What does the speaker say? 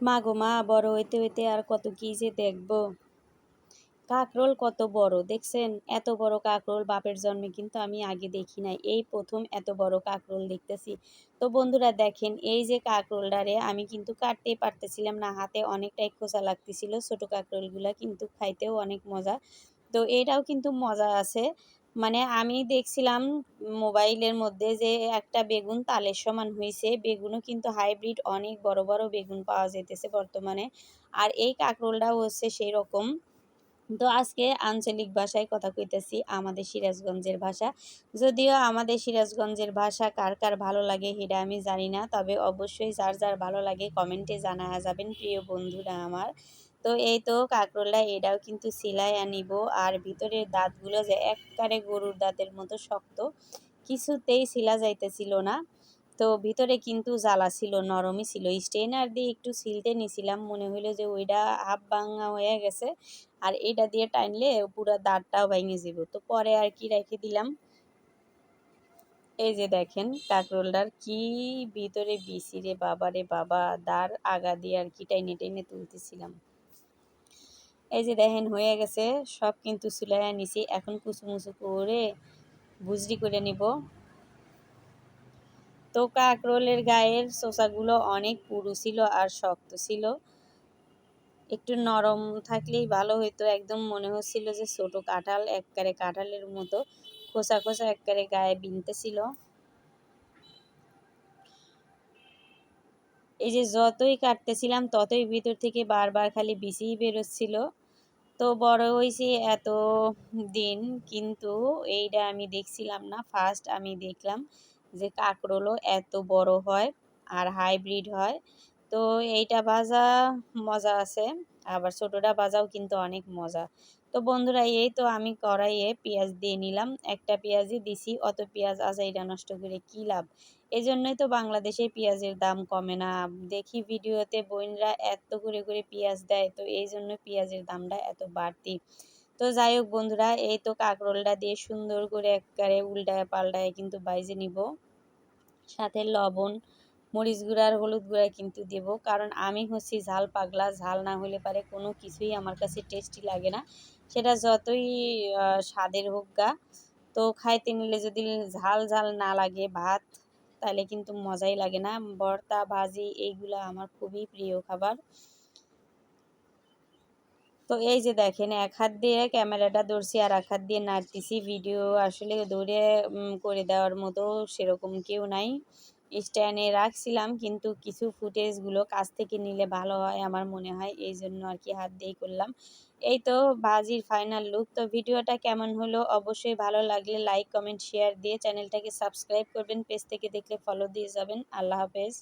মা গো মা, বড় হইতে হইতে আর কত কি যে দেখবো। কাকরোল কত বড় দেখছেন? এত বড় কাকরোল বাপের জন্মে কিন্তু আমি আগে দেখি নাই। এই প্রথম এত বড় কাকরোল দেখতেছি। তো বন্ধুরা দেখেন, এই যে কাকরোলটারে আমি কিন্তু কাটতেই পারতেছিলাম না, হাতে অনেকটাই খোঁচা লাগতেছিল। ছোট কাকরোলগুলা কিন্তু খাইতেও অনেক মজা। তো এটাও কিন্তু মজা আছে। মানে আমি দেখছিলাম মোবাইলের মধ্যে যে একটা বেগুন তালের সমান হইছে। বেগুনও কিন্তু হাইব্রিড অনেক বড় বড় বেগুন পাওয়া যাইতেছে বর্তমানে। আর এই কাকরোলটাও হচ্ছে সেইরকম। তো আজকে আঞ্চলিক ভাষায় কথা কইতেছি, আমাদের সিরাজগঞ্জের ভাষা। যদিও আমাদের সিরাজগঞ্জের ভাষা কার কার ভালো লাগে সেটা আমি জানি না। তবে অবশ্যই যার যার ভালো লাগে কমেন্টে জানায়া যাবেন প্রিয় বন্ধুরা আমার। তো এই তো কাঁকরোলটা এটাও কিন্তু ছিলাইয়া নিব। আর ভিতরের দাঁতগুলো যে একবারে গরুর দাঁতের মতো শক্ত, কিছুতেই ছিলা যাইতেছিল না। তো ভিতরে কিন্তু জ্বালা ছিল, নরমই ছিল। স্ট্রেনার দিয়ে একটু ছিলতে নিছিলাম, মনে হইলো যে ওইটা হাফ ভাঙা হয়ে গেছে। আর এটা দিয়ে টানলে পুরা দাঁতটাও ভেঙে যাব। তো পরে আর কি রেখে দিলাম। এই যে দেখেন কাঁকরোলটার কি ভিতরে বিচি রে বাবা রে বাবা, দাঁড় আগা দিয়ে আর কি টাইনে টেনে তুলতেছিলাম। এই যে দেখেন হয়ে গেছে, সব কিন্তু চুলাইয়া নিছি। এখন কুচুমুচু করে ভুজরি করে নিব। তো কাঁকরোলের গায়ের চোষাগুলো অনেক পুরু ছিল আর শক্ত ছিল। একটু নরম থাকলেই ভালো হইতো। একদম মনে হচ্ছিল যে ছোট কাঁঠাল, একবারে কাঁঠালের মতো খোসা খোসা একবারে গায়ে বিনতেছিল। এই যে যতই কাটতেছিলাম ততই ভিতর থেকে বারবার খালি বিচিই বেরোচ্ছিল। তো বড় হয়েছি এত দিন, কিন্তু এইটা আমি দেখছিলাম না। ফার্স্ট আমি দেখলাম যে কাঁকরোলও এত বড় হয় আর হাইব্রিড হয়। তো এইটা ভাজা মজা আছে, আবার ছোটটা ভাজাও কিন্তু অনেক মজা। তো বন্ধুরা এই তো আমি কড়াইয়ে পেঁয়াজ দিয়ে নিলাম। একটা পেঁয়াজই দিছি, অত পেঁয়াজ আজাইরা নষ্ট করে কী লাভ। এই জন্যই তো বাংলাদেশে পেঁয়াজের দাম কমে না। দেখি ভিডিওতে বোনরা এত করে পেঁয়াজ দেয়, তো এই জন্য পেঁয়াজের দামটা এত বাড়তি। তো যাই হোক বন্ধুরা, এই তো কাঁকরোলটা দিয়ে সুন্দর করে একবারে উল্টায় পাল্টায় কিন্তু বাইজে নিব। সাথে লবণ, মরিচ গুঁড়া আর হলুদ গুঁড়া কিন্তু দেব, কারণ আমি হচ্ছি ঝাল পাগলা। ঝাল না হলে পারে কোনো কিছুই আমার কাছে টেস্টি লাগে না, সেটা যতই স্বাদের হোক গা। তো খাইতে নিলে যদি ঝাল ঝাল না লাগে ভাত, তাহলে কিন্তু মজাই লাগে না। ভর্তা ভাজি এইগুলা আমার খুবই প্রিয় খাবার। তো এই যে দেখেন, এক হাত দিয়ে ক্যামেরাটা ধরছি আর এক হাত দিয়ে নাড়তেছি। ভিডিও আসলে দৌড়ে করে দেওয়ার মতো সেরকম কেউ নাই। স্ট্যান্ডে রাখছিলাম, কিন্তু কিছু ফুটেজগুলো কাছ থেকে নিলে ভালো হয় আমার মনে হয়, এই জন্য আর কি হাত দিয়েই করলাম। এই তো ভাজির ফাইনাল লুক। তো ভিডিওটা কেমন হলো অবশ্যই ভালো লাগলে লাইক কমেন্ট শেয়ার দিয়ে চ্যানেলটাকে সাবস্ক্রাইব করবেন। পেজ থেকে দেখলে ফলো দিয়ে যাবেন। আল্লাহ হাফেজ।